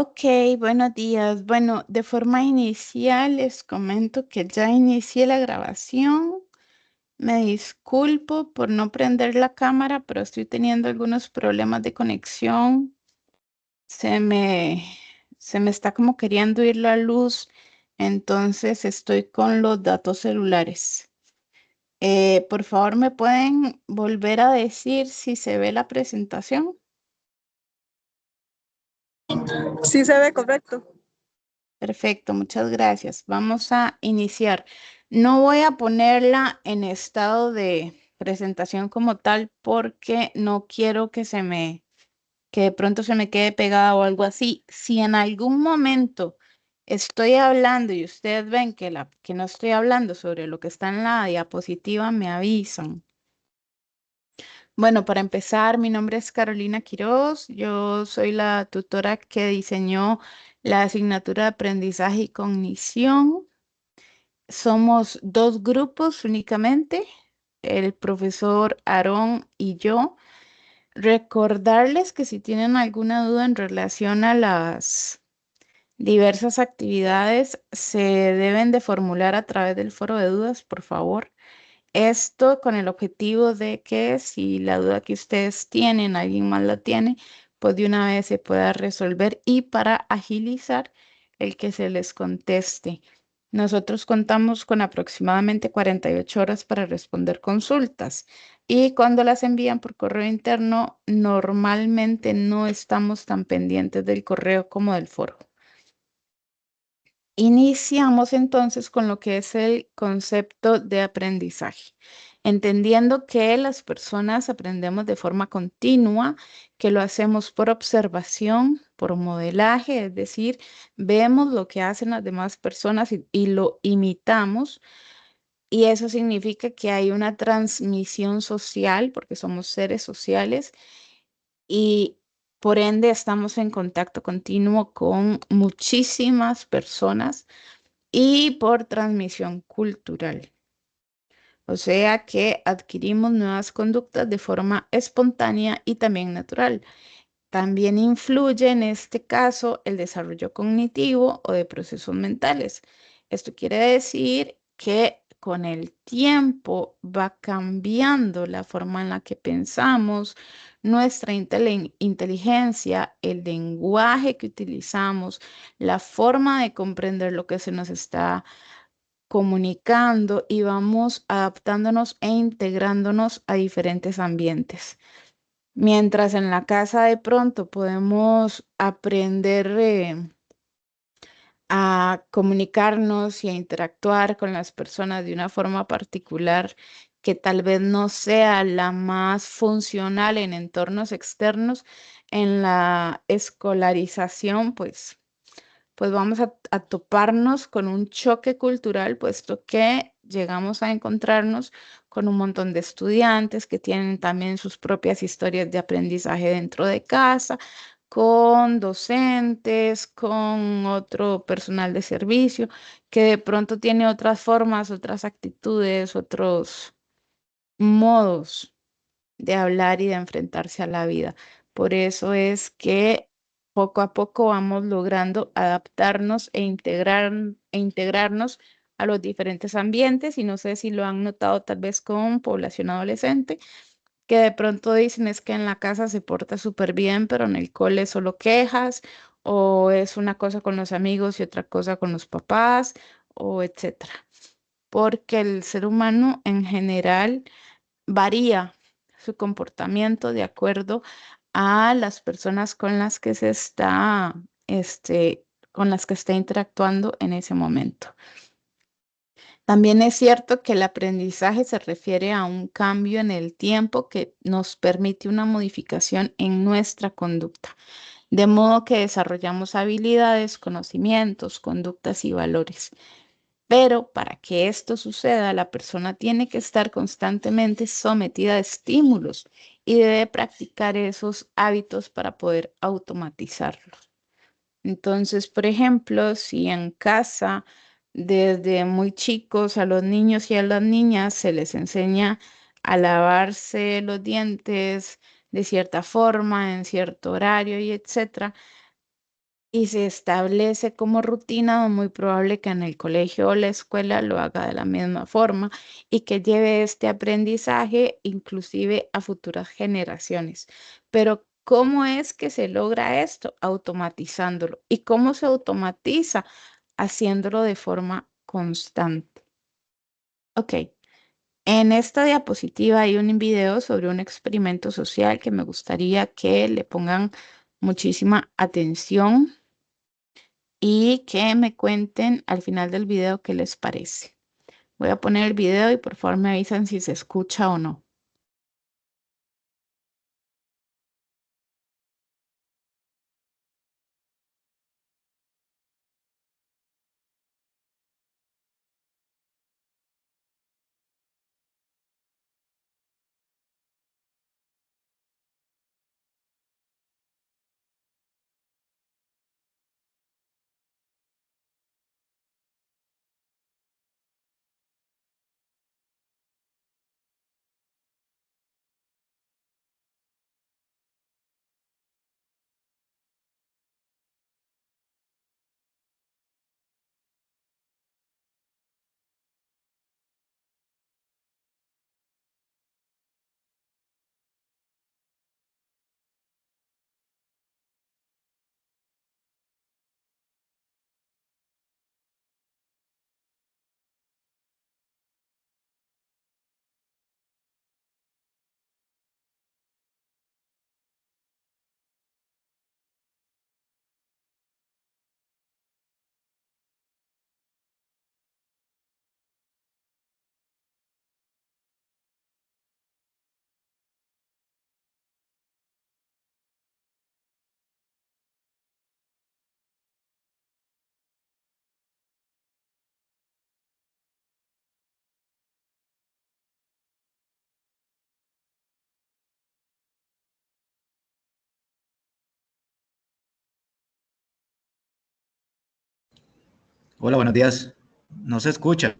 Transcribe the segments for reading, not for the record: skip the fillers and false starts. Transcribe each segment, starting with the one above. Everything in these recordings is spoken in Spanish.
Ok, buenos días. Bueno, de forma inicial les comento que ya inicié la grabación. Me disculpo por no prender la cámara, pero estoy teniendo algunos problemas de conexión. Se me, se me está como queriendo ir la luz, entonces estoy con los datos celulares. Por favor, ¿me pueden volver a decir si se ve la presentación? Sí se ve correcto. Perfecto, muchas gracias. Vamos a iniciar. No voy a ponerla en estado de presentación como tal porque no quiero que de pronto se me quede pegada o algo así. Si en algún momento estoy hablando y ustedes ven que no estoy hablando sobre lo que está en la diapositiva, me avisan. Bueno, para empezar, mi nombre es Carolina Quiroz. Yo soy la tutora que diseñó la asignatura de aprendizaje y cognición. Somos dos grupos únicamente, el profesor Aarón y yo. Recordarles que si tienen alguna duda en relación a las diversas actividades, se deben de formular a través del foro de dudas, por favor. Esto con el objetivo de que si la duda que ustedes tienen, alguien más la tiene, pues de una vez se pueda resolver y para agilizar el que se les conteste. Nosotros contamos con aproximadamente 48 horas para responder consultas y cuando las envían por correo interno, normalmente no estamos tan pendientes del correo como del foro. Iniciamos entonces con lo que es el concepto de aprendizaje, entendiendo que las personas aprendemos de forma continua, que lo hacemos por observación, por modelaje, es decir, vemos lo que hacen las demás personas y lo imitamos, y eso significa que hay una transmisión social, porque somos seres sociales, y por ende estamos en contacto continuo con muchísimas personas y por transmisión cultural. O sea que adquirimos nuevas conductas de forma espontánea y también natural. También influye en este caso el desarrollo cognitivo o de procesos mentales. Esto quiere decir que con el tiempo va cambiando la forma en la que pensamos, nuestra inteligencia, el lenguaje que utilizamos, la forma de comprender lo que se nos está comunicando y vamos adaptándonos e integrándonos a diferentes ambientes. Mientras en la casa de pronto podemos aprender a comunicarnos y a interactuar con las personas de una forma particular que tal vez no sea la más funcional en entornos externos, en la escolarización, pues vamos a toparnos con un choque cultural, puesto que llegamos a encontrarnos con un montón de estudiantes que tienen también sus propias historias de aprendizaje dentro de casa, con docentes, con otro personal de servicio, que de pronto tiene otras formas, otras actitudes, otros modos de hablar y de enfrentarse a la vida. Por eso es que poco a poco vamos logrando adaptarnos e integrarnos a los diferentes ambientes y no sé si lo han notado tal vez con población adolescente, que de pronto dicen es que en la casa se porta súper bien, pero en el cole solo quejas o es una cosa con los amigos y otra cosa con los papás o etcétera. Porque el ser humano en general varía su comportamiento de acuerdo a las personas con las que se está, con las que está interactuando en ese momento. También es cierto que el aprendizaje se refiere a un cambio en el tiempo que nos permite una modificación en nuestra conducta, de modo que desarrollamos habilidades, conocimientos, conductas y valores. Pero para que esto suceda, la persona tiene que estar constantemente sometida a estímulos y debe practicar esos hábitos para poder automatizarlos. Entonces, por ejemplo, si en casa desde muy chicos a los niños y a las niñas se les enseña a lavarse los dientes de cierta forma, en cierto horario y etcétera, y se establece como rutina, muy probable que en el colegio o la escuela lo haga de la misma forma y que lleve este aprendizaje inclusive a futuras generaciones. Pero ¿cómo es que se logra esto? Automatizándolo. ¿Y cómo se automatiza? Haciéndolo de forma constante. Ok. En esta diapositiva hay un video sobre un experimento social que me gustaría que le pongan muchísima atención y que me cuenten al final del video qué les parece. Voy a poner el video y por favor me avisan si se escucha o no. Hola, buenos días. No se escucha.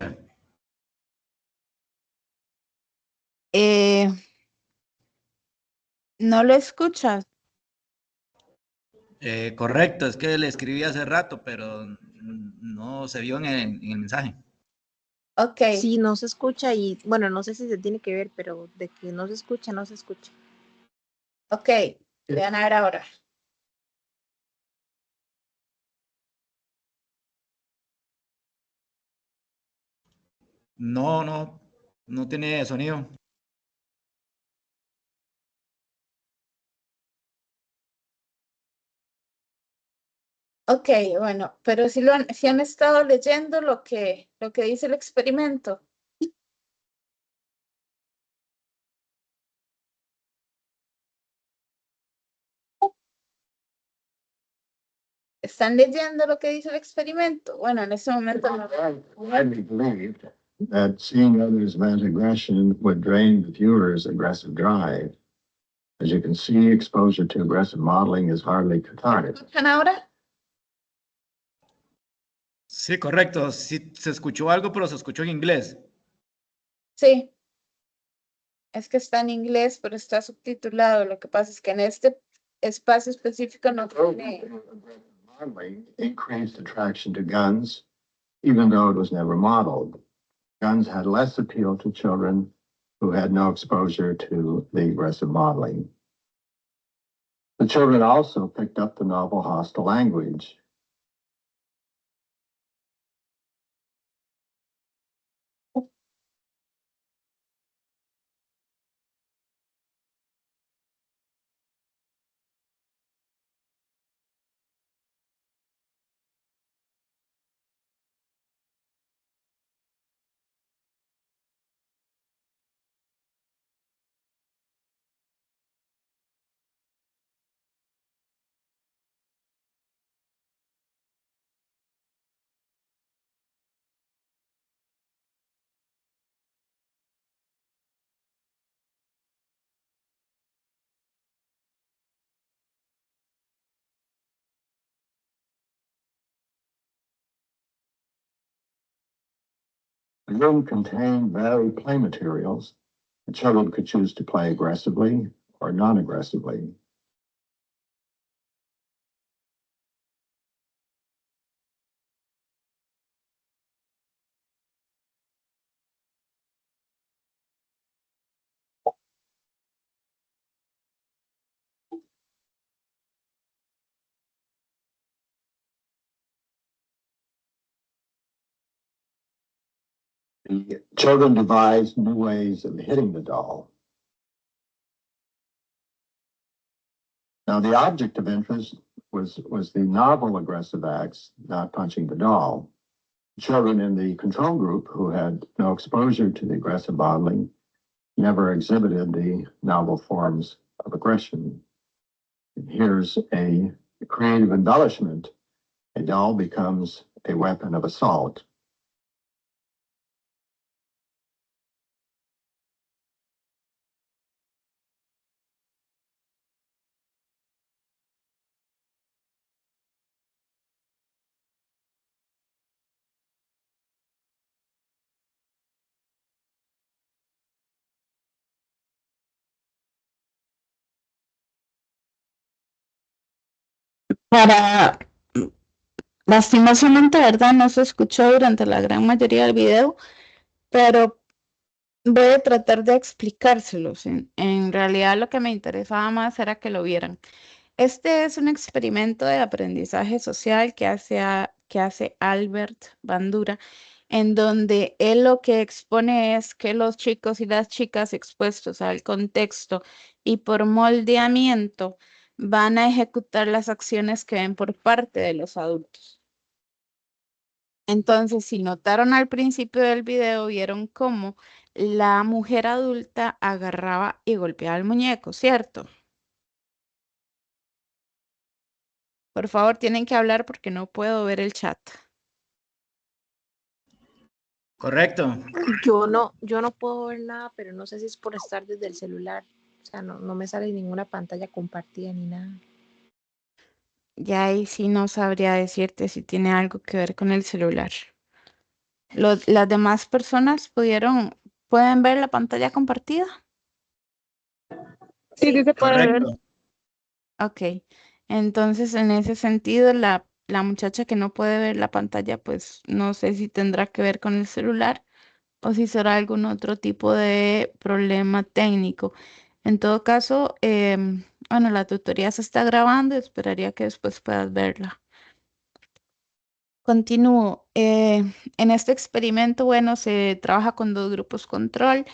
Eh, ¿No lo escuchas? Correcto, es que le escribí hace rato, pero no se vio en el mensaje. Ok, Sí, no se escucha y bueno, no sé si se tiene que ver, pero de que no se escucha, no se escucha. ok. Vean a ver ahora. No tiene sonido. Ok, bueno, pero si han estado leyendo lo que dice el experimento. ¿Están leyendo lo que dice el experimento? Bueno, en ese momento no. Widely believed that seeing others vent aggression would drain the viewer's aggressive drive. As you can see, exposure to aggressive modeling is hardly cathartic. ¿Escuchan ahora? Sí, correcto. Sí, se escuchó algo, pero se escuchó en inglés. Sí. Es que está en inglés, pero está subtitulado. Lo que pasa es que en este espacio específico no tiene. Modeling increased attraction to guns, even though it was never modeled. Guns had less appeal to children who had no exposure to the aggressive modeling. The children also picked up the novel hostile language. The room contained varied play materials. The children could choose to play aggressively or non-aggressively. The children devised new ways of hitting the doll. Now, the object of interest was the novel aggressive acts, not punching the doll. Children in the control group who had no exposure to the aggressive modeling never exhibited the novel forms of aggression. Here's a creative embellishment. A doll becomes a weapon of assault. Para, lastimosamente, ¿verdad? No se escuchó durante la gran mayoría del video, pero voy a tratar de explicárselos. En realidad lo que me interesaba más era que lo vieran. Este es un experimento de aprendizaje social que hace Albert Bandura, en donde él lo que expone es que los chicos y las chicas expuestos al contexto y por moldeamiento van a ejecutar las acciones que ven por parte de los adultos. Entonces, si notaron al principio del video, vieron cómo la mujer adulta agarraba y golpeaba al muñeco, ¿cierto? Por favor, tienen que hablar porque no puedo ver el chat. Correcto. Yo no puedo ver nada, pero no sé si es por estar desde el celular. O sea, no me sale ninguna pantalla compartida ni nada. Ya ahí sí no sabría decirte si tiene algo que ver con el celular. ¿Las demás personas pueden ver la pantalla compartida? Sí, sí se puede ver. Correcto. Ok, entonces en ese sentido la muchacha que no puede ver la pantalla, pues no sé si tendrá que ver con el celular o si será algún otro tipo de problema técnico. En todo caso, bueno, la tutoría se está grabando, esperaría que después puedas verla. Continúo. En este experimento, bueno, se trabaja con dos grupos control.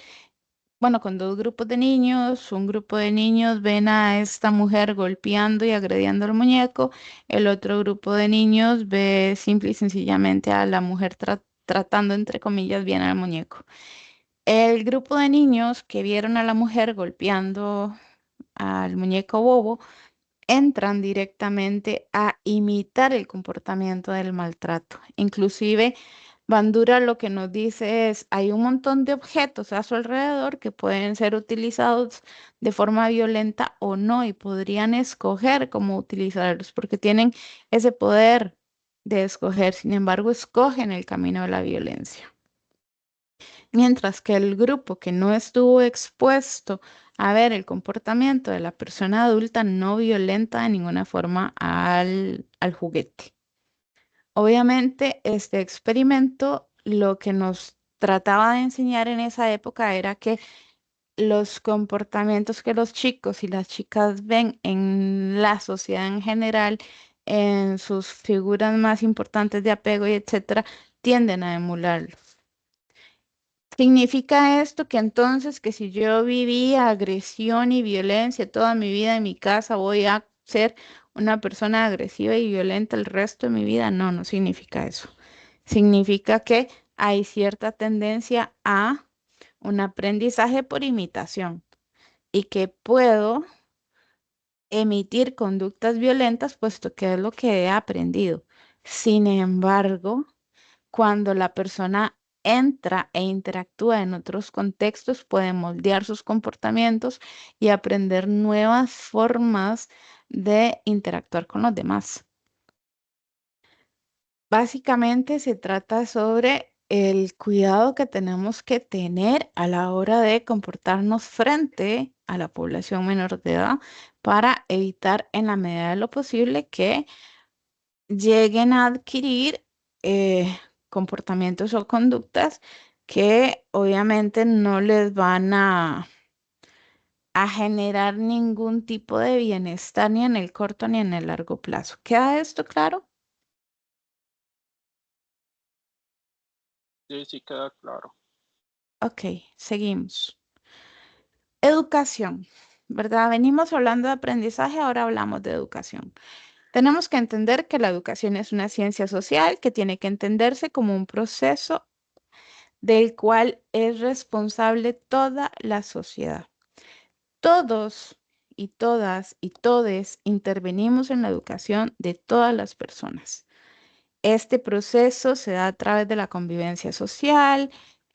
Bueno, con dos grupos de niños. Un grupo de niños ven a esta mujer golpeando y agrediendo al muñeco. El otro grupo de niños ve simple y sencillamente a la mujer tratando, entre comillas, bien al muñeco. El grupo de niños que vieron a la mujer golpeando al muñeco bobo entran directamente a imitar el comportamiento del maltrato. Inclusive, Bandura lo que nos dice es, hay un montón de objetos a su alrededor que pueden ser utilizados de forma violenta o no y podrían escoger cómo utilizarlos porque tienen ese poder de escoger. Sin embargo, escogen el camino de la violencia. Mientras que el grupo que no estuvo expuesto a ver el comportamiento de la persona adulta no violenta de ninguna forma al juguete. Obviamente, este experimento lo que nos trataba de enseñar en esa época era que los comportamientos que los chicos y las chicas ven en la sociedad en general, en sus figuras más importantes de apego y etcétera, tienden a emularlo. ¿Significa esto que entonces que si yo viví agresión y violencia toda mi vida en mi casa, voy a ser una persona agresiva y violenta el resto de mi vida? No, no significa eso. Significa que hay cierta tendencia a un aprendizaje por imitación y que puedo emitir conductas violentas puesto que es lo que he aprendido. Sin embargo, cuando la persona entra e interactúa en otros contextos, puede moldear sus comportamientos y aprender nuevas formas de interactuar con los demás. Básicamente se trata sobre el cuidado que tenemos que tener a la hora de comportarnos frente a la población menor de edad para evitar en la medida de lo posible que lleguen a adquirir comportamientos o conductas que obviamente no les van a generar ningún tipo de bienestar ni en el corto ni en el largo plazo. ¿Queda esto claro? Sí, sí queda claro. Ok, seguimos. Educación, ¿verdad? Venimos hablando de aprendizaje, ahora hablamos de educación. Tenemos que entender que la educación es una ciencia social que tiene que entenderse como un proceso del cual es responsable toda la sociedad. Todos y todas y todes intervenimos en la educación de todas las personas. Este proceso se da a través de la convivencia social,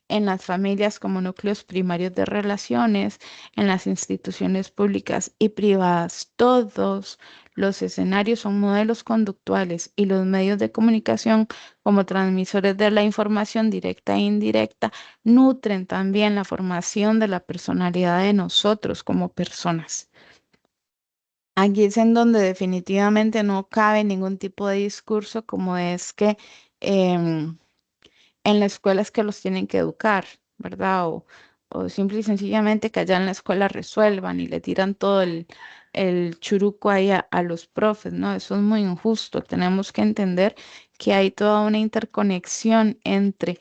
en las familias como núcleos primarios de relaciones, en las instituciones públicas y privadas. Todos los escenarios son modelos conductuales y los medios de comunicación como transmisores de la información directa e indirecta nutren también la formación de la personalidad de nosotros como personas. Aquí es en donde definitivamente no cabe ningún tipo de discurso como es que en la escuela es que los tienen que educar, ¿verdad? O simple y sencillamente que allá en la escuela resuelvan y le tiran todo el churuco ahí a los profes, ¿no? Eso es muy injusto. Tenemos que entender que hay toda una interconexión entre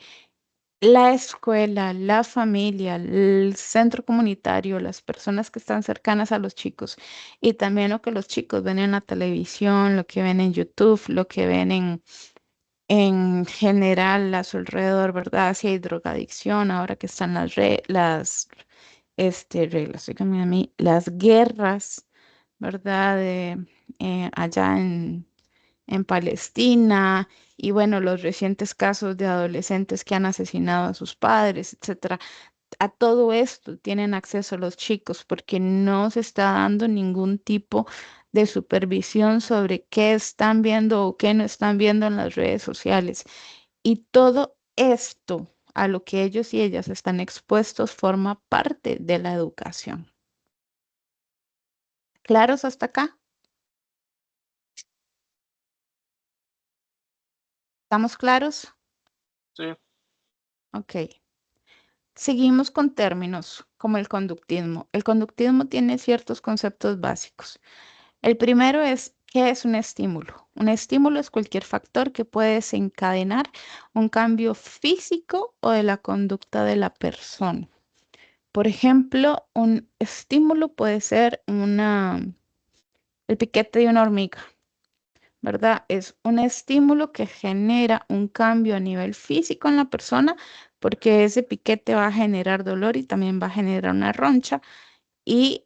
la escuela, la familia, el centro comunitario, las personas que están cercanas a los chicos y también lo que los chicos ven en la televisión, lo que ven en YouTube, lo que ven en general a su alrededor, ¿verdad? Si hay drogadicción, ahora que están reglas, díganme a mí, las guerras, ¿verdad? Allá en Palestina y bueno, los recientes casos de adolescentes que han asesinado a sus padres, etcétera. A todo esto tienen acceso los chicos porque no se está dando ningún tipo de supervisión sobre qué están viendo o qué no están viendo en las redes sociales. Y todo esto a lo que ellos y ellas están expuestos forma parte de la educación. ¿Claros hasta acá? ¿Estamos claros? Sí. Ok. Seguimos con términos como el conductismo. El conductismo tiene ciertos conceptos básicos. El primero es, ¿qué es un estímulo? Un estímulo es cualquier factor que puede desencadenar un cambio físico o de la conducta de la persona. Por ejemplo, un estímulo puede ser el piquete de una hormiga, ¿verdad? Es un estímulo que genera un cambio a nivel físico en la persona porque ese piquete va a generar dolor y también va a generar una roncha y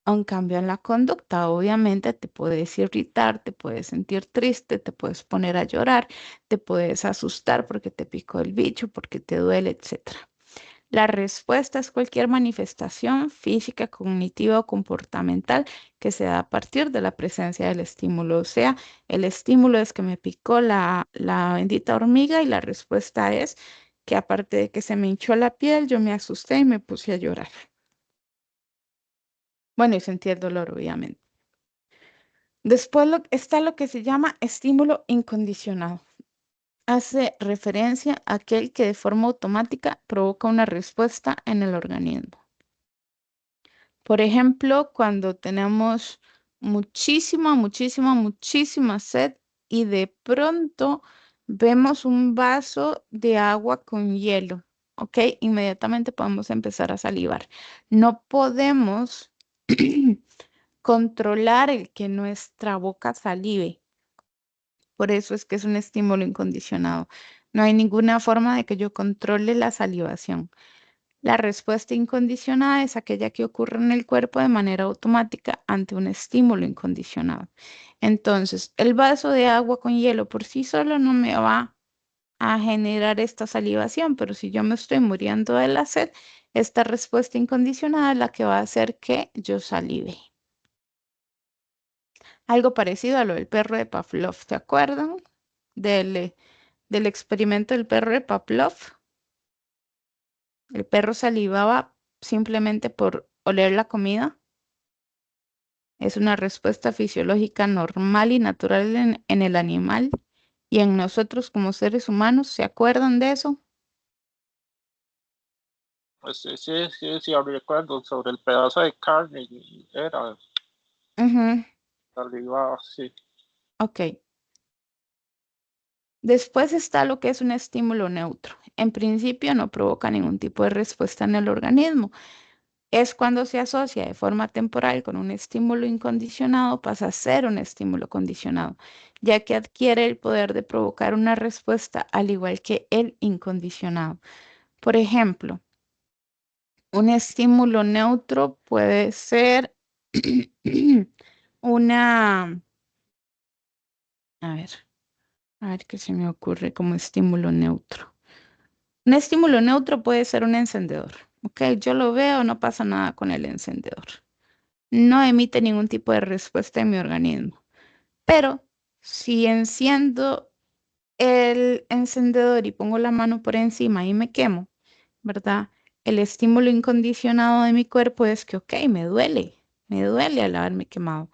un cambio en la conducta. Obviamente te puedes irritar, te puedes sentir triste, te puedes poner a llorar, te puedes asustar porque te picó el bicho, porque te duele, etcétera. La respuesta es cualquier manifestación física, cognitiva o comportamental que se da a partir de la presencia del estímulo. O sea, el estímulo es que me picó la bendita hormiga y la respuesta es que aparte de que se me hinchó la piel, yo me asusté y me puse a llorar. Bueno, y sentí el dolor, obviamente. Después está lo que se llama estímulo incondicionado. Hace referencia a aquel que de forma automática provoca una respuesta en el organismo. Por ejemplo, cuando tenemos muchísima sed y de pronto vemos un vaso de agua con hielo, ¿ok? Inmediatamente podemos empezar a salivar. No podemos controlar el que nuestra boca salive. Por eso es que es un estímulo incondicionado. No hay ninguna forma de que yo controle la salivación. La respuesta incondicionada es aquella que ocurre en el cuerpo de manera automática ante un estímulo incondicionado. Entonces, el vaso de agua con hielo por sí solo no me va a generar esta salivación, pero si yo me estoy muriendo de la sed, esta respuesta incondicionada es la que va a hacer que yo salive. Algo parecido a lo del perro de Pavlov, ¿se acuerdan? Del experimento del perro de Pavlov. El perro salivaba simplemente por oler la comida. Es una respuesta fisiológica normal y natural en el animal y en nosotros como seres humanos. ¿Se acuerdan de eso? Pues sí, recuerdo sobre el pedazo de carne, era salivaba, sí. Ok. Después está lo que es un estímulo neutro. en principio no provoca ningún tipo de respuesta en el organismo. Es cuando se asocia de forma temporal con un estímulo incondicionado, pasa a ser un estímulo condicionado, ya que adquiere el poder de provocar una respuesta al igual que el incondicionado. Por ejemplo, un estímulo neutro puede ser una, a ver qué se me ocurre como estímulo neutro. Un estímulo neutro puede ser un encendedor. Ok, yo lo veo, no pasa nada con el encendedor. No emite ningún tipo de respuesta en mi organismo. Pero si enciendo el encendedor y pongo la mano por encima y me quemo, ¿verdad? El estímulo incondicionado de mi cuerpo es que, ok, me duele al haberme quemado.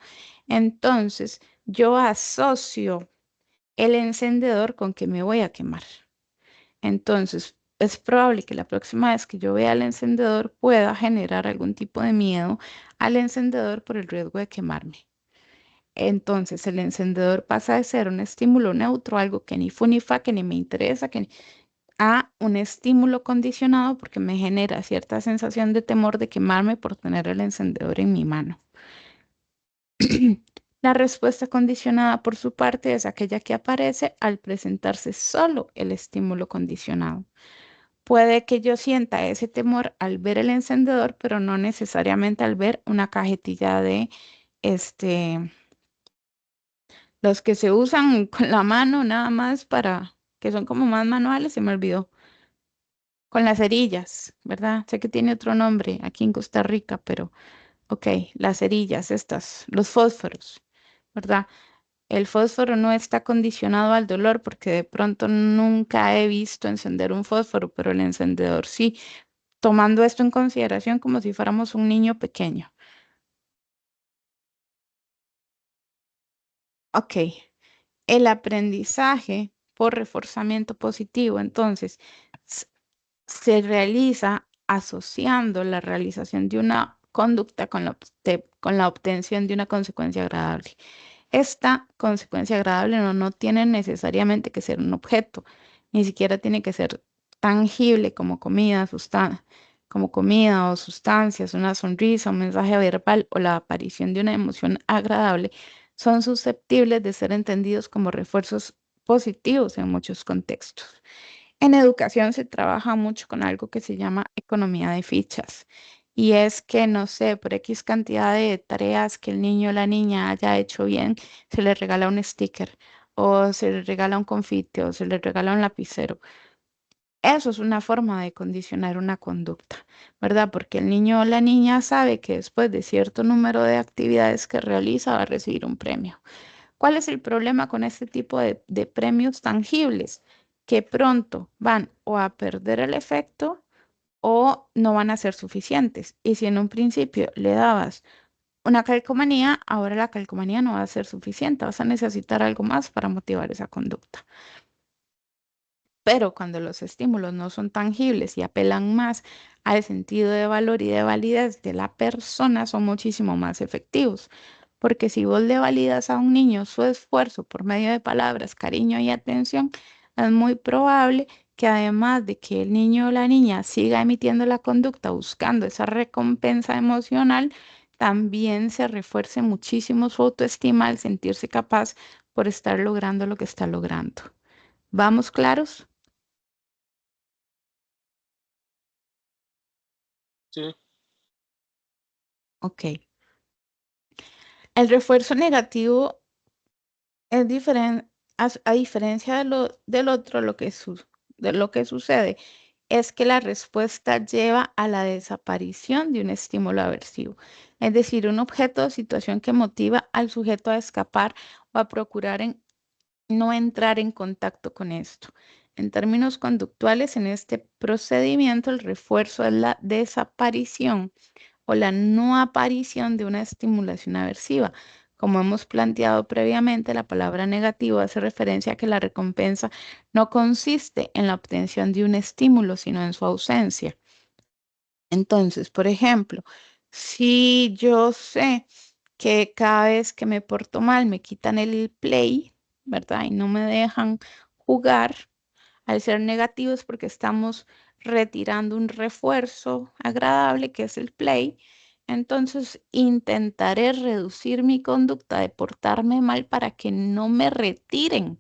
Entonces, yo asocio el encendedor con que me voy a quemar. Entonces, es probable que la próxima vez que yo vea el encendedor pueda generar algún tipo de miedo al encendedor por el riesgo de quemarme. Entonces, el encendedor pasa de ser un estímulo neutro, algo que ni fu ni fa, que ni me interesa, a un estímulo condicionado porque me genera cierta sensación de temor de quemarme por tener el encendedor en mi mano. La respuesta condicionada, por su parte, es aquella que aparece al presentarse solo el estímulo condicionado. Puede que yo sienta ese temor al ver el encendedor, pero no necesariamente al ver una cajetilla de los que se usan con la mano nada más que son como más manuales, se me olvidó. Con las cerillas, ¿verdad? Sé que tiene otro nombre aquí en Costa Rica, pero ok, las cerillas estas, los fósforos, ¿verdad? El fósforo no está condicionado al dolor porque de pronto nunca he visto encender un fósforo, pero el encendedor sí, tomando esto en consideración como si fuéramos un niño pequeño. Ok, el aprendizaje por reforzamiento positivo, entonces, se realiza asociando la realización de una conducta con la obtención de una consecuencia agradable. Esta consecuencia agradable no tiene necesariamente que ser un objeto, ni siquiera tiene que ser tangible como comida o sustancias, una sonrisa, un mensaje verbal o la aparición de una emoción agradable, son susceptibles de ser entendidos como refuerzos positivos en muchos contextos. En educación se trabaja mucho con algo que se llama economía de fichas. Y es que, no sé, por X cantidad de tareas que el niño o la niña haya hecho bien, se le regala un sticker, o se le regala un confite, o se le regala un lapicero. Eso es una forma de condicionar una conducta, ¿verdad? Porque el niño o la niña sabe que después de cierto número de actividades que realiza va a recibir un premio. ¿Cuál es el problema con este tipo de premios tangibles? Que pronto van o a perder el efecto o no van a ser suficientes. Y si en un principio le dabas una calcomanía, ahora la calcomanía no va a ser suficiente. Vas a necesitar algo más para motivar esa conducta. Pero cuando los estímulos no son tangibles y apelan más al sentido de valor y de validez de la persona, son muchísimo más efectivos. Porque si vos le validas a un niño su esfuerzo por medio de palabras, cariño y atención, es muy probable que además de que el niño o la niña siga emitiendo la conducta buscando esa recompensa emocional, también se refuerce muchísimo su autoestima al sentirse capaz por estar logrando lo que está logrando. ¿Vamos claros? Sí, Ok. El refuerzo negativo es diferente, a diferencia del otro, de lo que sucede es que la respuesta lleva a la desaparición de un estímulo aversivo, es decir, un objeto o situación que motiva al sujeto a escapar o a procurar no entrar en contacto con esto. En términos conductuales, en este procedimiento, el refuerzo es la desaparición o la no aparición de una estimulación aversiva. Como hemos planteado previamente, la palabra negativo hace referencia a que la recompensa no consiste en la obtención de un estímulo, sino en su ausencia. Entonces, por ejemplo, si yo sé que cada vez que me porto mal me quitan el play, ¿verdad? Y no me dejan jugar, Al ser negativos porque estamos retirando un refuerzo agradable que es el play. Entonces intentaré reducir mi conducta de portarme mal para que no me retiren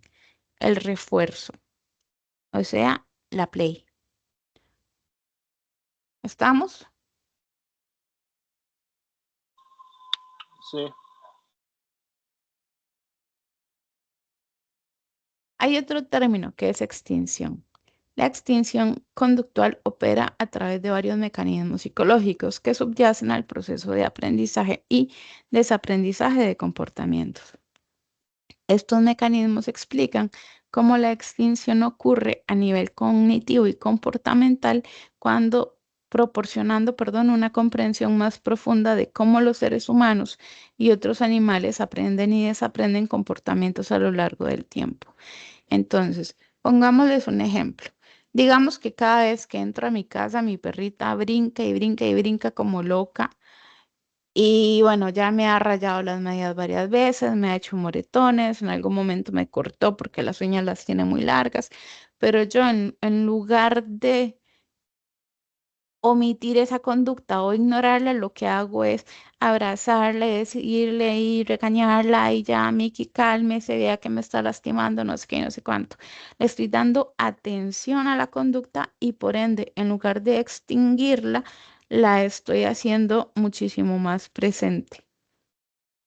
el refuerzo, o sea, la play. ¿Estamos? Sí. Hay otro término que es extinción. La extinción conductual opera a través de varios mecanismos psicológicos que subyacen al proceso de aprendizaje y desaprendizaje de comportamientos. Estos mecanismos explican cómo la extinción ocurre a nivel cognitivo y comportamental cuando proporcionando, una comprensión más profunda de cómo los seres humanos y otros animales aprenden y desaprenden comportamientos a lo largo del tiempo. Entonces, pongámosles un ejemplo. Digamos que cada vez que entro a mi casa, mi perrita brinca y brinca y brinca como loca. Y bueno, ya me ha rayado las medias varias veces, me ha hecho moretones, en algún momento me cortó porque las uñas las tiene muy largas, pero yo en lugar de omitir esa conducta o ignorarla, lo que hago es abrazarla, decirle y regañarla y ya, Miki, cálmese, vea que me está lastimando, no sé qué, no sé cuánto. Le estoy dando atención a la conducta y por ende, en lugar de extinguirla, la estoy haciendo muchísimo más presente.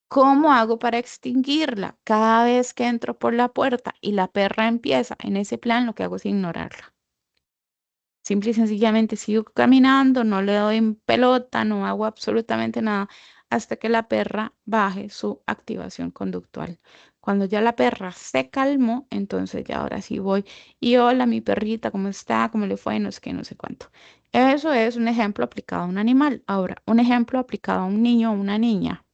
¿Cómo hago para extinguirla? Cada vez que entro por la puerta y la perra empieza en ese plan, lo que hago es ignorarla. Simple y sencillamente sigo caminando, no le doy pelota, no hago absolutamente nada hasta que la perra baje su activación conductual. Cuando ya la perra se calmó, entonces ya ahora sí voy. Y hola, mi perrita, ¿cómo está? ¿Cómo le fue? No sé qué, no sé cuánto. Eso es un ejemplo aplicado a un animal. Ahora, un ejemplo aplicado a un niño o una niña.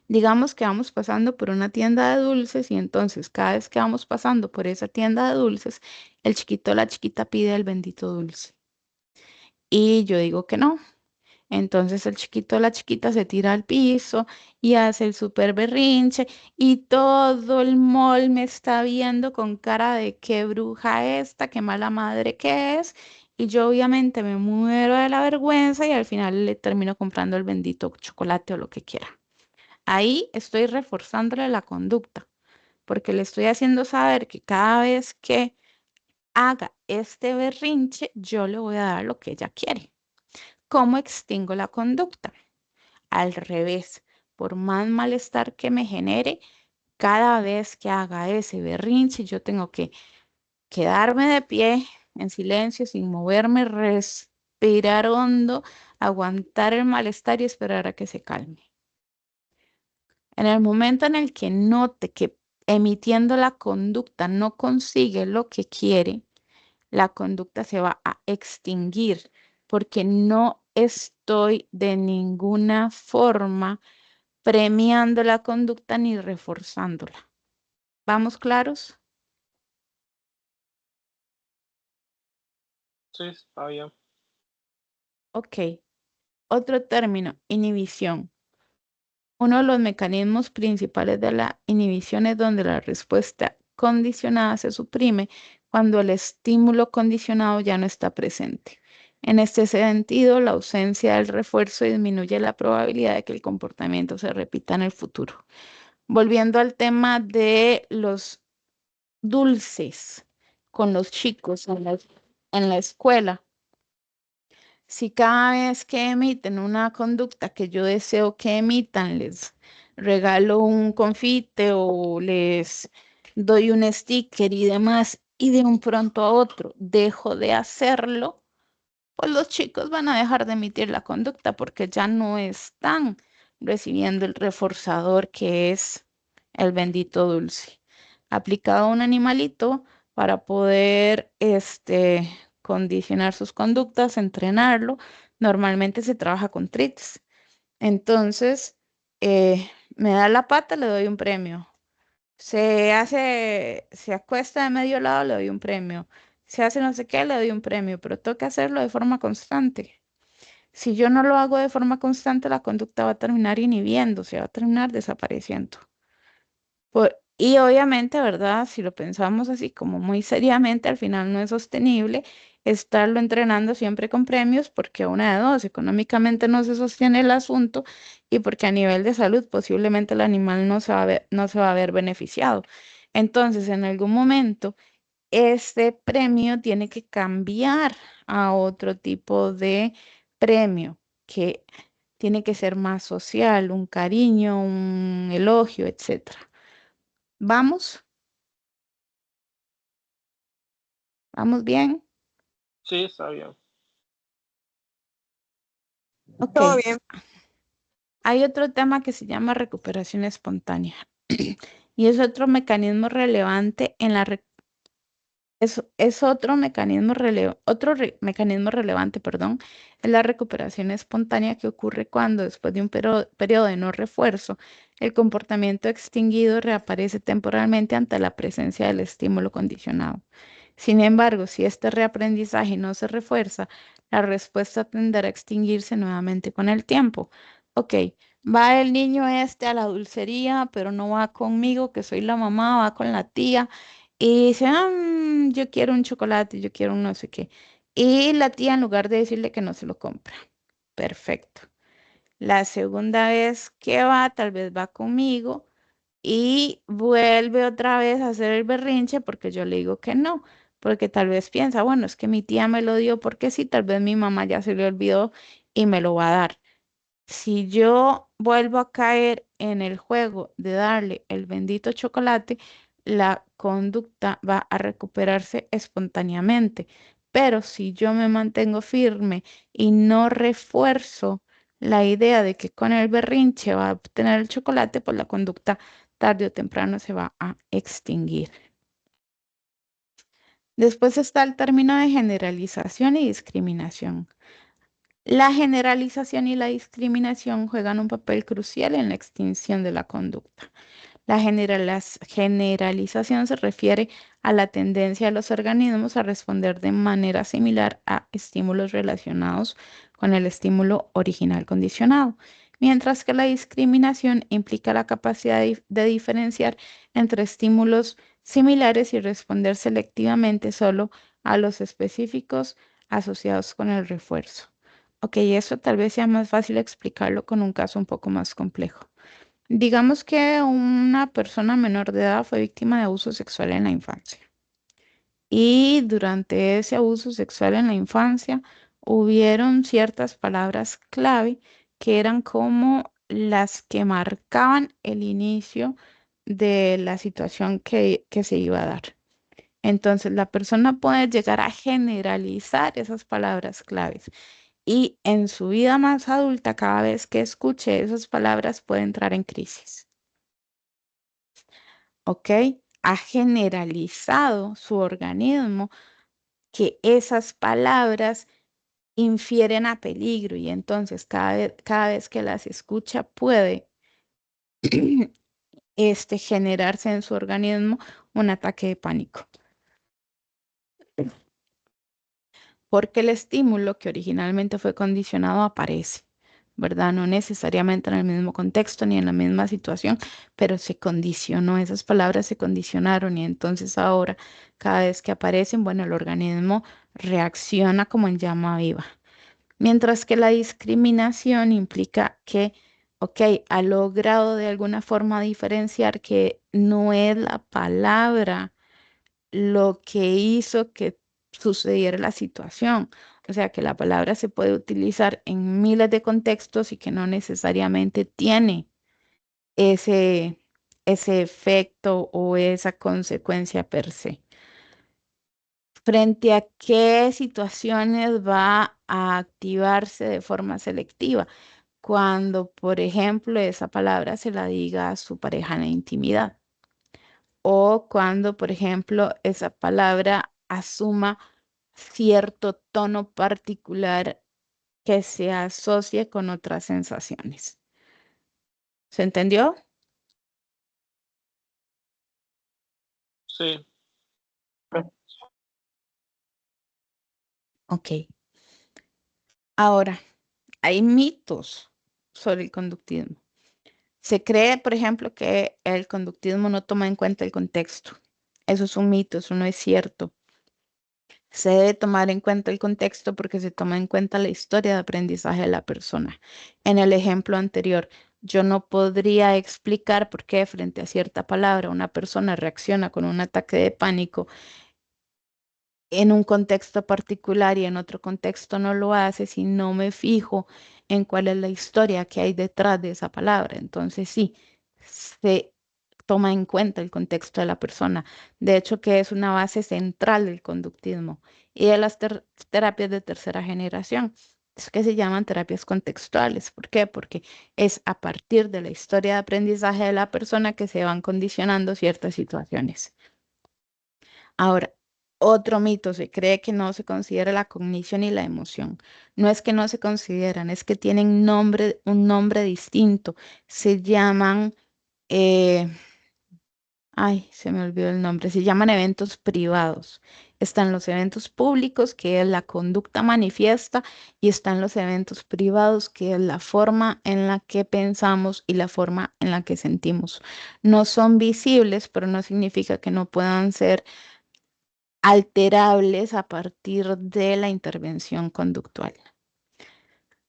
Digamos que vamos pasando por una tienda de dulces y entonces cada vez que vamos pasando por esa tienda de dulces, el chiquito o la chiquita pide el bendito dulce. Y yo digo que no. Entonces el chiquito o la chiquita se tira al piso y hace el súper berrinche y todo el mall me está viendo con cara de qué bruja esta, qué mala madre que es. Y yo obviamente me muero de la vergüenza y al final le termino comprando el bendito chocolate o lo que quiera. Ahí estoy reforzándole la conducta, porque le estoy haciendo saber que cada vez que haga este berrinche, yo le voy a dar lo que ella quiere. ¿Cómo extingo la conducta? Al revés, por más malestar que me genere, cada vez que haga ese berrinche, yo tengo que quedarme de pie en silencio, sin moverme, respirar hondo, aguantar el malestar y esperar a que se calme. En el momento en el que note que emitiendo la conducta no consigue lo que quiere, la conducta se va a extinguir porque no estoy de ninguna forma premiando la conducta ni reforzándola. ¿Vamos claros? Sí, está bien. Ok. Otro término, inhibición. Uno de los mecanismos principales de la inhibición es donde la respuesta condicionada se suprime cuando el estímulo condicionado ya no está presente. En este sentido, la ausencia del refuerzo disminuye la probabilidad de que el comportamiento se repita en el futuro. Volviendo al tema de los dulces con los chicos en la escuela. Si cada vez que emiten una conducta que yo deseo que emitan, les regalo un confite o les doy un sticker y demás, y de un pronto a otro dejo de hacerlo, pues los chicos van a dejar de emitir la conducta porque ya no están recibiendo el reforzador que es el bendito dulce. Aplicado a un animalito para poder condicionar sus conductas, entrenarlo, normalmente se trabaja con treats. Entonces, me da la pata, le doy un premio. Se acuesta de medio lado, le doy un premio. Se hace no sé qué, le doy un premio, pero tengo que hacerlo de forma constante. Si yo no lo hago de forma constante, la conducta va a terminar inhibiéndose, va a terminar desapareciendo. Y obviamente, ¿verdad? Si lo pensamos así como muy seriamente, al final no es sostenible estarlo entrenando siempre con premios porque una de dos, económicamente no se sostiene el asunto y porque a nivel de salud posiblemente el animal no se va a ver beneficiado. Entonces, en algún momento, este premio tiene que cambiar a otro tipo de premio que tiene que ser más social, un cariño, un elogio, etcétera. ¿Vamos? ¿Vamos bien? Sí, está bien. Ok. Todo bien. Hay otro tema que se llama recuperación espontánea y es otro mecanismo relevante en la es otro mecanismo mecanismo relevante, perdón, es la recuperación espontánea que ocurre cuando después de un periodo de no refuerzo, el comportamiento extinguido reaparece temporalmente ante la presencia del estímulo condicionado. Sin embargo, si este reaprendizaje no se refuerza, la respuesta tenderá a extinguirse nuevamente con el tiempo. Ok, va el niño este a la dulcería, pero no va conmigo, que soy la mamá, va con la tía. Y dice, yo quiero un chocolate, yo quiero un no sé qué. Y la tía, en lugar de decirle que no se lo compra. Perfecto. La segunda vez que va, tal vez va conmigo y vuelve otra vez a hacer el berrinche porque yo le digo que no. Porque tal vez piensa, bueno, es que mi tía me lo dio porque sí, tal vez mi mamá ya se le olvidó y me lo va a dar. Si yo vuelvo a caer en el juego de darle el bendito chocolate, la conducta va a recuperarse espontáneamente. Pero si yo me mantengo firme y no refuerzo la idea de que con el berrinche va a obtener el chocolate, pues la conducta tarde o temprano se va a extinguir. Después está el término de generalización y discriminación. La generalización y la discriminación juegan un papel crucial en la extinción de la conducta. La generalización se refiere a la tendencia de los organismos a responder de manera similar a estímulos relacionados con el estímulo original condicionado, mientras que la discriminación implica la capacidad de diferenciar entre estímulos similares y responder selectivamente solo a los específicos asociados con el refuerzo. Ok, eso tal vez sea más fácil explicarlo con un caso un poco más complejo. Digamos que una persona menor de edad fue víctima de abuso sexual en la infancia. Y durante ese abuso sexual en la infancia hubieron ciertas palabras clave que eran como las que marcaban el inicio de la situación que se iba a dar. Entonces, la persona puede llegar a generalizar esas palabras claves y en su vida más adulta, cada vez que escuche esas palabras, puede entrar en crisis. ¿Ok? Ha generalizado su organismo que esas palabras infieren a peligro y entonces cada vez que las escucha puede generarse en su organismo un ataque de pánico. Porque el estímulo que originalmente fue condicionado aparece, ¿verdad? No necesariamente en el mismo contexto ni en la misma situación, pero se condicionó, esas palabras se condicionaron y entonces ahora cada vez que aparecen, bueno, el organismo reacciona como en llama viva. Mientras que la discriminación implica que, ok, ha logrado de alguna forma diferenciar que no es la palabra lo que hizo que sucediera la situación. O sea, que la palabra se puede utilizar en miles de contextos y que no necesariamente tiene ese, ese efecto o esa consecuencia per se. ¿Frente a qué situaciones va a activarse de forma selectiva? Cuando, por ejemplo, esa palabra se la diga a su pareja en la intimidad. O cuando, por ejemplo, esa palabra asuma cierto tono particular que se asocie con otras sensaciones. ¿Se entendió? Sí. Ok. Ahora, hay mitos sobre el conductismo. Se cree, por ejemplo, que el conductismo no toma en cuenta el contexto. Eso es un mito, eso no es cierto. Se debe tomar en cuenta el contexto porque se toma en cuenta la historia de aprendizaje de la persona. En el ejemplo anterior, yo no podría explicar por qué frente a cierta palabra una persona reacciona con un ataque de pánico en un contexto particular y en otro contexto no lo hace si no me fijo en cuál es la historia que hay detrás de esa palabra. Entonces sí, se toma en cuenta el contexto de la persona. De hecho, que es una base central del conductismo y de las terapias de tercera generación. Es que se llaman terapias contextuales. ¿Por qué? Porque es a partir de la historia de aprendizaje de la persona que se van condicionando ciertas situaciones. Ahora, otro mito, se cree que no se considera la cognición y la emoción. No es que no se consideran, es que tienen un nombre distinto. Se llaman, eh, ay, se me olvidó el nombre, se llaman eventos privados. Están los eventos públicos, que es la conducta manifiesta, y están los eventos privados, que es la forma en la que pensamos y la forma en la que sentimos. No son visibles, pero no significa que no puedan ser alterables a partir de la intervención conductual.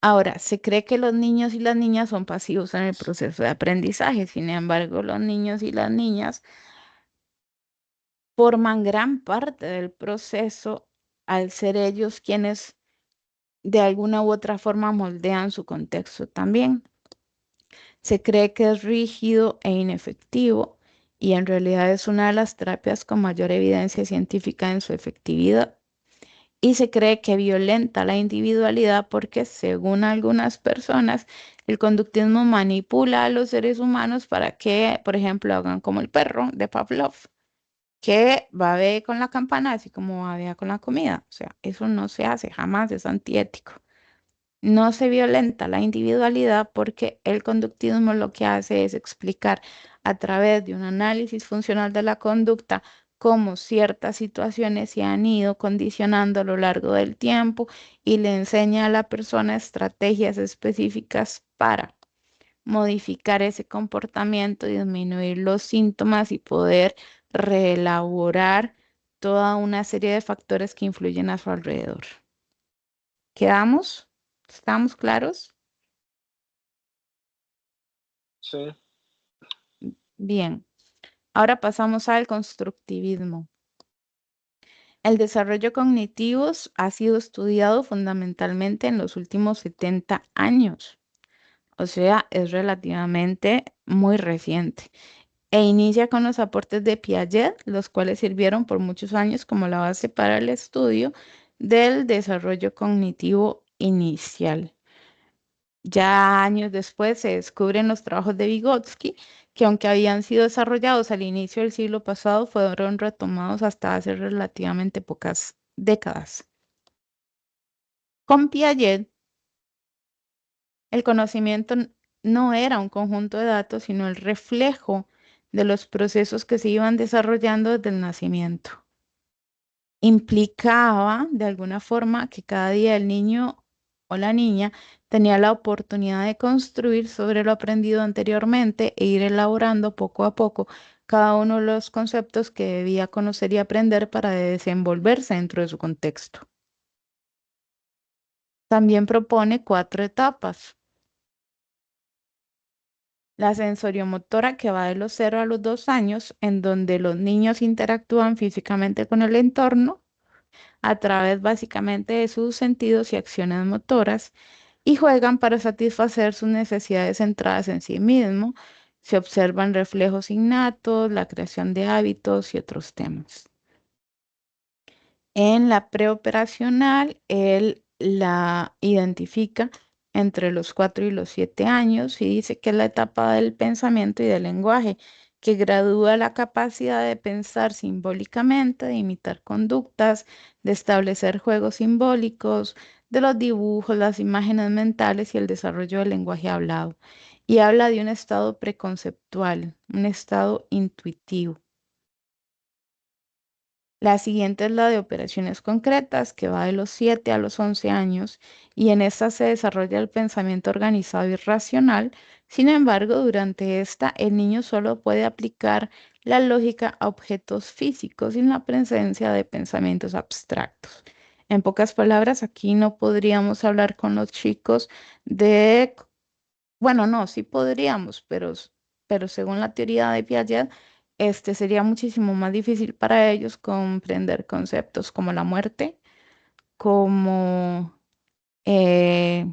Ahora, se cree que los niños y las niñas son pasivos en el proceso de aprendizaje. Sin embargo, los niños y las niñas forman gran parte del proceso al ser ellos quienes de alguna u otra forma moldean su contexto también. Se cree que es rígido e inefectivo y en realidad es una de las terapias con mayor evidencia científica en su efectividad. Y se cree que violenta la individualidad porque, según algunas personas, el conductismo manipula a los seres humanos para que, por ejemplo, hagan como el perro de Pavlov, que babee con la campana, así como babea con la comida. O sea, eso no se hace, jamás es antiético. No se violenta la individualidad porque el conductismo lo que hace es explicar a través de un análisis funcional de la conducta cómo ciertas situaciones se han ido condicionando a lo largo del tiempo y le enseña a la persona estrategias específicas para modificar ese comportamiento, disminuir los síntomas y poder reelaborar toda una serie de factores que influyen a su alrededor. ¿Quedamos? ¿Estamos claros? Sí. Bien. Ahora pasamos al constructivismo. El desarrollo cognitivo ha sido estudiado fundamentalmente en los últimos 70 años. O sea, es relativamente muy reciente. E inicia con los aportes de Piaget, los cuales sirvieron por muchos años como la base para el estudio del desarrollo cognitivo inicial. Ya años después se descubren los trabajos de Vygotsky, que aunque habían sido desarrollados al inicio del siglo pasado, fueron retomados hasta hace relativamente pocas décadas. Con Piaget, el conocimiento no era un conjunto de datos, sino el reflejo de los procesos que se iban desarrollando desde el nacimiento. Implicaba de alguna forma que cada día el niño o la niña tenía la oportunidad de construir sobre lo aprendido anteriormente e ir elaborando poco a poco cada uno de los conceptos que debía conocer y aprender para desenvolverse dentro de su contexto. También propone 4 etapas. La sensoriomotora, que va de los 0 a los 2 años, en donde los niños interactúan físicamente con el entorno a través básicamente de sus sentidos y acciones motoras y juegan para satisfacer sus necesidades centradas en sí mismo. Se observan reflejos innatos, la creación de hábitos y otros temas. En la preoperacional, él la identifica entre los 4 y los 7 años y dice que es la etapa del pensamiento y del lenguaje, que gradúa la capacidad de pensar simbólicamente, de imitar conductas, de establecer juegos simbólicos, de los dibujos, las imágenes mentales y el desarrollo del lenguaje hablado. Y habla de un estado preconceptual, un estado intuitivo. La siguiente es la de operaciones concretas, que va de los 7 a los 11 años, y en esta se desarrolla el pensamiento organizado y racional. Sin embargo, durante esta, el niño solo puede aplicar la lógica a objetos físicos sin la presencia de pensamientos abstractos. En pocas palabras, aquí no podríamos hablar con los chicos de, bueno, no, sí podríamos, pero según la teoría de Piaget, sería muchísimo más difícil para ellos comprender conceptos como la muerte, como eh,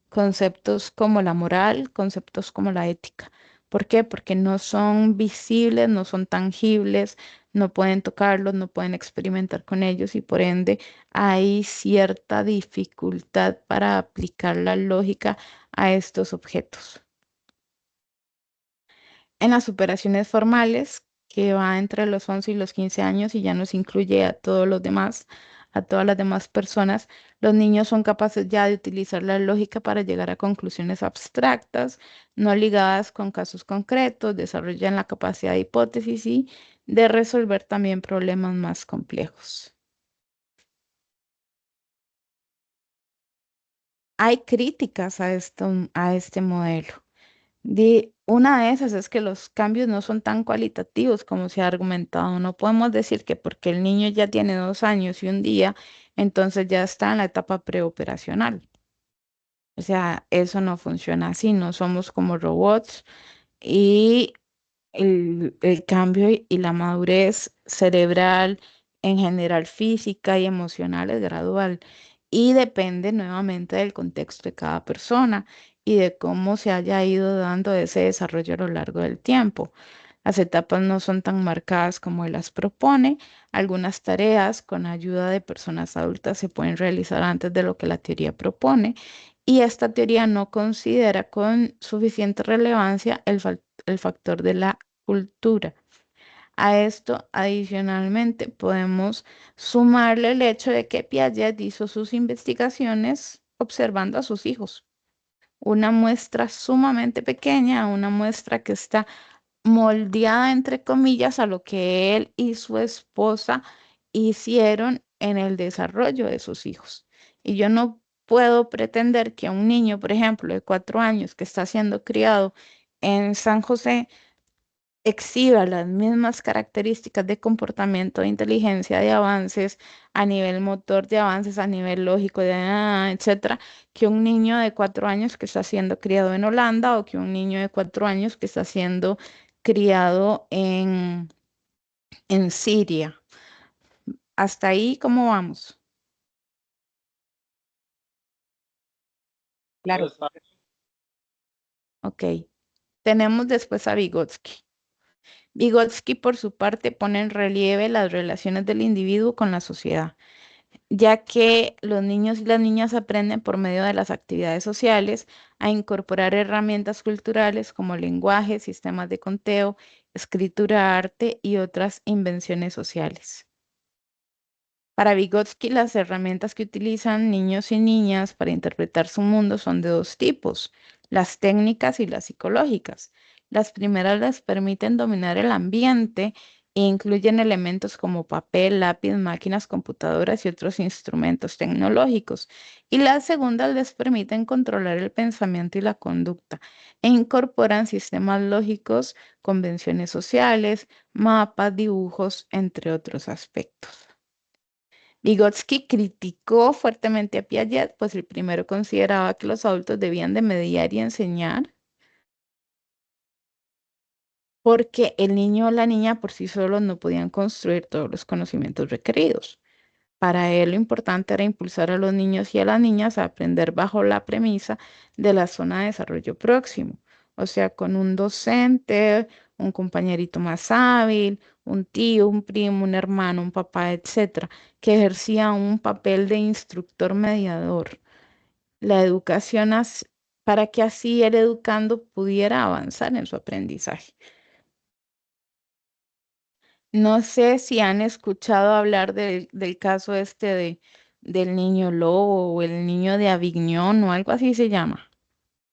conceptos como la moral, conceptos como la ética. ¿Por qué? Porque no son visibles, no son tangibles, no pueden tocarlos, no pueden experimentar con ellos y por ende hay cierta dificultad para aplicar la lógica a estos objetos. En las operaciones formales, que va entre los 11 y los 15 años y ya nos incluye a todos los demás, a todas las demás personas, los niños son capaces ya de utilizar la lógica para llegar a conclusiones abstractas, no ligadas con casos concretos, desarrollan la capacidad de hipótesis y de resolver también problemas más complejos. Hay críticas a este modelo. Una de esas es que los cambios no son tan cualitativos como se ha argumentado. No podemos decir que porque el niño ya tiene 2 años y un día, entonces ya está en la etapa preoperacional. O sea, eso no funciona así, no somos como robots y el cambio y la madurez cerebral, en general física y emocional, es gradual y depende nuevamente del contexto de cada persona y de cómo se haya ido dando ese desarrollo a lo largo del tiempo. Las etapas no son tan marcadas como él las propone. Algunas tareas con ayuda de personas adultas se pueden realizar antes de lo que la teoría propone y esta teoría no considera con suficiente relevancia el factor de la cultura. A esto, adicionalmente, podemos sumarle el hecho de que Piaget hizo sus investigaciones observando a sus hijos. Una muestra sumamente pequeña, una muestra que está moldeada, entre comillas, a lo que él y su esposa hicieron en el desarrollo de sus hijos. Y yo no puedo pretender que un niño, por ejemplo, de 4 años que está siendo criado en San José, exhiba las mismas características de comportamiento, de inteligencia, de avances a nivel motor, de avances a nivel lógico, etcétera, que un niño de 4 años que está siendo criado en Holanda o que un niño de 4 años que está siendo criado en Siria. Hasta ahí, ¿cómo vamos? Claro. Está- Ok. Tenemos después a Vygotsky. Vygotsky, por su parte, pone en relieve las relaciones del individuo con la sociedad, ya que los niños y las niñas aprenden por medio de las actividades sociales a incorporar herramientas culturales como lenguaje, sistemas de conteo, escritura, arte y otras invenciones sociales. Para Vygotsky, las herramientas que utilizan niños y niñas para interpretar su mundo son de dos tipos, las técnicas y las psicológicas. Las primeras les permiten dominar el ambiente e incluyen elementos como papel, lápiz, máquinas, computadoras y otros instrumentos tecnológicos. Y las segundas les permiten controlar el pensamiento y la conducta e incorporan sistemas lógicos, convenciones sociales, mapas, dibujos, entre otros aspectos. Vygotsky criticó fuertemente a Piaget, pues el primero consideraba que los adultos debían de mediar y enseñar, porque el niño o la niña por sí solos no podían construir todos los conocimientos requeridos. Para él lo importante era impulsar a los niños y a las niñas a aprender bajo la premisa de la zona de desarrollo próximo, o sea, con un docente, un compañerito más hábil, un tío, un primo, un hermano, un papá, etcétera, que ejercía un papel de instructor mediador. La educación para que así el educando pudiera avanzar en su aprendizaje. No sé si han escuchado hablar del caso del niño lobo o el niño de Avignon o algo así se llama.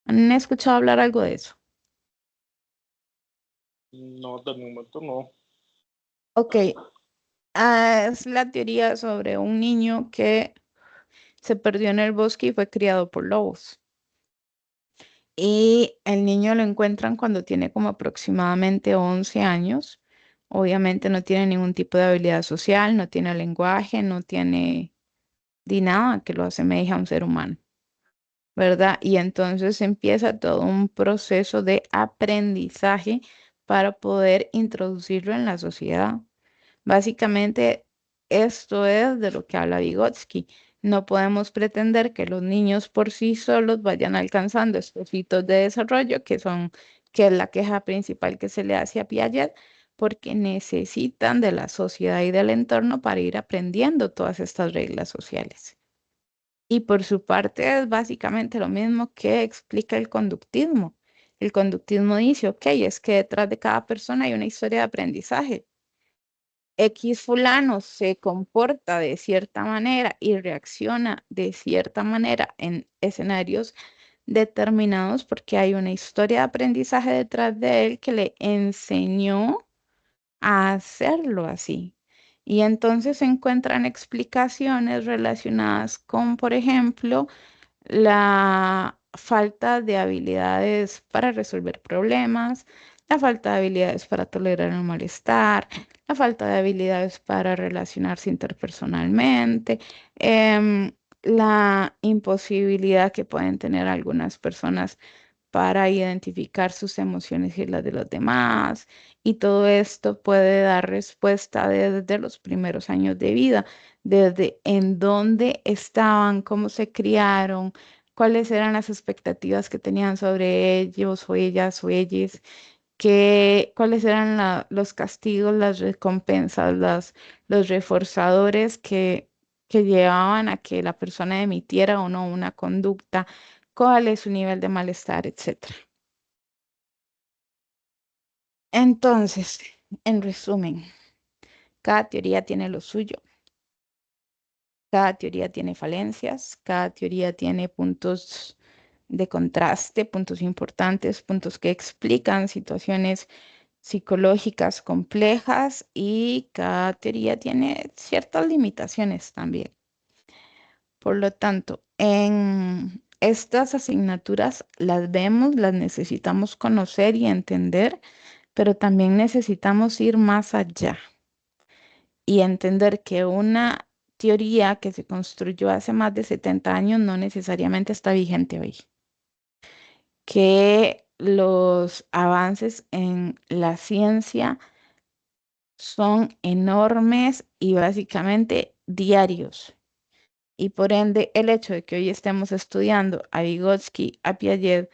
¿Han escuchado hablar algo de eso? No, de momento no. Ok, Es la teoría sobre un niño que se perdió en el bosque y fue criado por lobos. Y el niño lo encuentran cuando tiene como aproximadamente 11 años. Obviamente no tiene ningún tipo de habilidad social, no tiene lenguaje, no tiene ni nada que lo asemeje a un ser humano, ¿verdad? Y entonces empieza todo un proceso de aprendizaje para poder introducirlo en la sociedad. Básicamente, esto es de lo que habla Vygotsky. No podemos pretender que los niños por sí solos vayan alcanzando estos hitos de desarrollo que es la queja principal que se le hace a Piaget, porque necesitan de la sociedad y del entorno para ir aprendiendo todas estas reglas sociales. Y por su parte es básicamente lo mismo que explica el conductismo. El conductismo dice, ok, es que detrás de cada persona hay una historia de aprendizaje. X fulano se comporta de cierta manera y reacciona de cierta manera en escenarios determinados porque hay una historia de aprendizaje detrás de él que le enseñó a hacerlo así. Y entonces se encuentran explicaciones relacionadas con, por ejemplo, la falta de habilidades para resolver problemas, la falta de habilidades para tolerar el malestar, la falta de habilidades para relacionarse interpersonalmente, la imposibilidad que pueden tener algunas personas para identificar sus emociones y las de los demás. Y todo esto puede dar respuesta desde los primeros años de vida, desde en dónde estaban, cómo se criaron, cuáles eran las expectativas que tenían sobre ellos o ellas o ellos, cuáles eran los castigos, las recompensas, los reforzadores que llevaban a que la persona emitiera o no una conducta, cuál es su nivel de malestar, etcétera. Entonces, en resumen, cada teoría tiene lo suyo. Cada teoría tiene falencias, cada teoría tiene puntos de contraste, puntos importantes, puntos que explican situaciones psicológicas complejas y cada teoría tiene ciertas limitaciones también. Por lo tanto, en estas asignaturas las vemos, las necesitamos conocer y entender, pero también necesitamos ir más allá y entender que una teoría que se construyó hace más de 70 años no necesariamente está vigente hoy. Que los avances en la ciencia son enormes y básicamente diarios. Y por ende, el hecho de que hoy estemos estudiando a Vygotsky, a Piaget,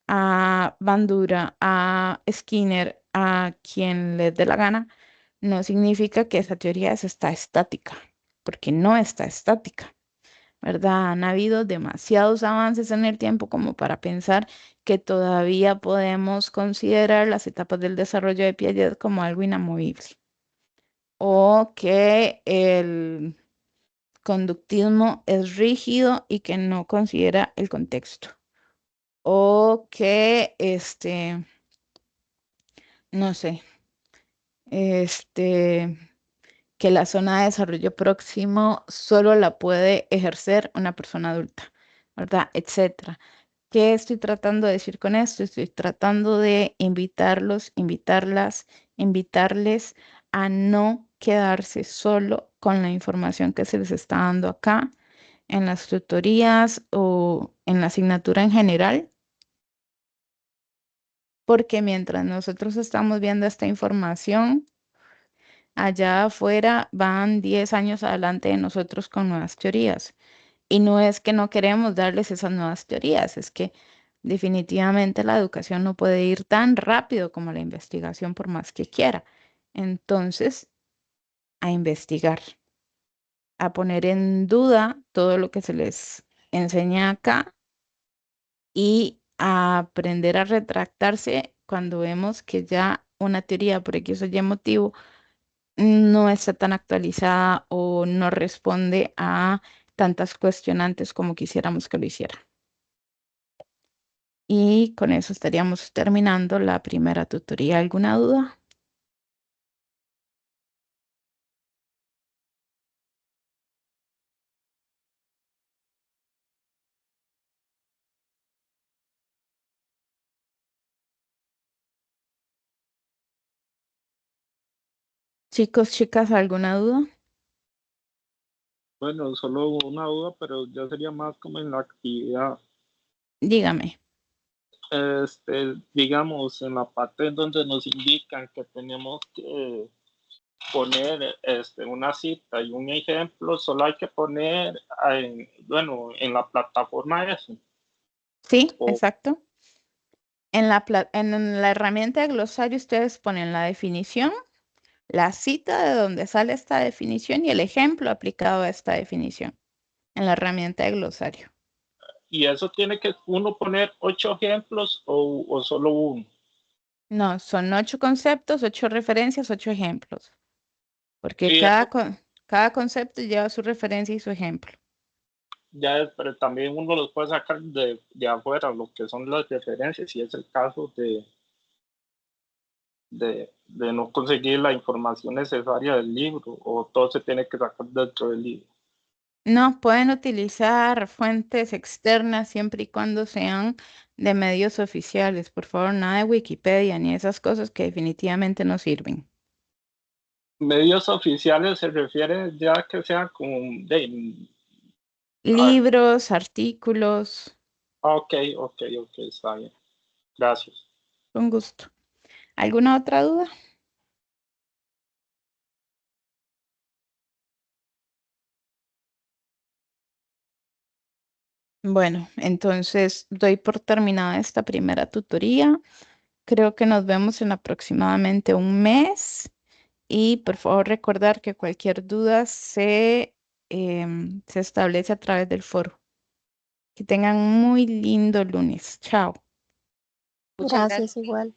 a Bandura, a Skinner, a quien les dé la gana, no significa que esa teoría está estática, porque no está estática, ¿verdad? Han habido demasiados avances en el tiempo como para pensar que todavía podemos considerar las etapas del desarrollo de Piaget como algo inamovible o que el conductismo es rígido y que no considera el contexto o que no sé, este, que la zona de desarrollo próximo solo la puede ejercer una persona adulta, ¿verdad? Etcétera. ¿Qué estoy tratando de decir con esto? Estoy tratando de invitarles a no quedarse solo con la información que se les está dando acá en las tutorías o en la asignatura en general, porque mientras nosotros estamos viendo esta información, allá afuera van 10 años adelante de nosotros con nuevas teorías. Y no es que no queremos darles esas nuevas teorías, es que definitivamente la educación no puede ir tan rápido como la investigación por más que quiera. Entonces, a investigar, a poner en duda todo lo que se les enseña acá y a aprender a retractarse cuando vemos que ya una teoría por X o Y motivo no está tan actualizada o no responde a tantas cuestionantes como quisiéramos que lo hiciera. Y con eso estaríamos terminando la primera tutoría. ¿Alguna duda? Chicos, chicas, ¿alguna duda? Bueno, solo una duda, pero ya sería más como en la actividad. Dígame. Digamos, en la parte en donde nos indican que tenemos que poner una cita y un ejemplo, solo hay que poner en la plataforma esa. Sí, O, exacto. En la herramienta de glosario ustedes ponen la definición, la cita de donde sale esta definición y el ejemplo aplicado a esta definición en la herramienta de glosario. y eso tiene que uno poner 8 ejemplos o solo uno. No, son 8 conceptos, 8 referencias, 8 ejemplos. Porque Y cada concepto lleva su referencia y su ejemplo. pero también uno los puede sacar de afuera, lo que son las referencias, si es el caso de no conseguir la información necesaria del libro, o todo se tiene que sacar dentro del libro. No, pueden utilizar fuentes externas siempre y cuando sean de medios oficiales. Por favor, nada de Wikipedia ni esas cosas que definitivamente no sirven. Medios oficiales se refiere ya que sean como Libros, artículos, ok, está bien. Gracias. con gusto. ¿Alguna otra duda? Bueno, entonces doy por terminada esta primera tutoría. Creo que nos vemos en aproximadamente un mes y por favor recordar que cualquier duda se establece a través del foro. Que tengan muy lindo lunes. Chao. Muchas gracias igual.